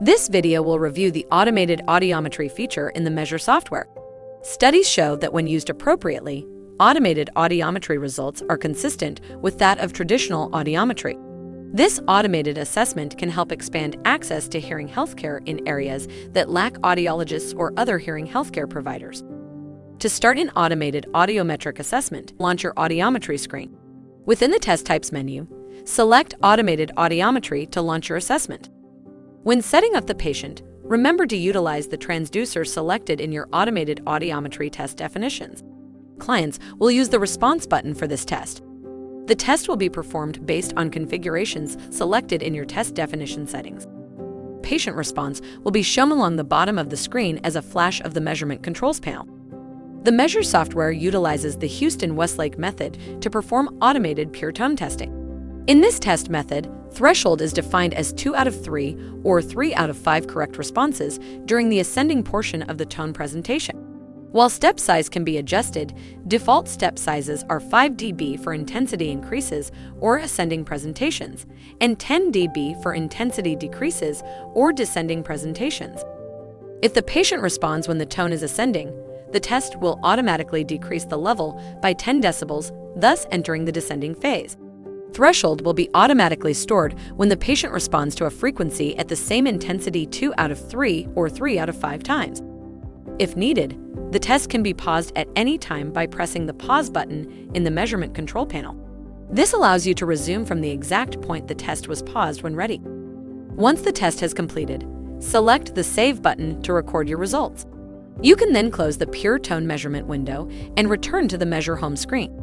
This video will review the automated audiometry feature in the Measure software. Studies show that when used appropriately, automated audiometry results are consistent with that of traditional audiometry. This automated assessment can help expand access to hearing healthcare in areas that lack audiologists or other hearing healthcare providers. To start an automated audiometric assessment, launch your audiometry screen. Within the Test Types menu, select Automated Audiometry to launch your assessment. When setting up the patient, remember to utilize the transducer selected in your automated audiometry test definitions. Clients will use the response button for this test. The test will be performed based on configurations selected in your test definition settings. Patient response will be shown along the bottom of the screen as a flash of the measurement controls panel. The Measure software utilizes the Hughson Westlake method to perform automated pure tone testing. In this test method, threshold is defined as 2 out of 3 or 3 out of 5 correct responses during the ascending portion of the tone presentation. While step size can be adjusted, default step sizes are 5 dB for intensity increases or ascending presentations, and 10 dB for intensity decreases or descending presentations. If the patient responds when the tone is ascending, the test will automatically decrease the level by 10 decibels, thus entering the descending phase. Threshold will be automatically stored when the patient responds to a frequency at the same intensity 2 out of 3 or 3 out of 5 times. If needed, the test can be paused at any time by pressing the pause button in the measurement control panel. This allows you to resume from the exact point the test was paused when ready. Once the test has completed, select the Save button to record your results. You can then close the Pure Tone measurement window and return to the Measure home screen.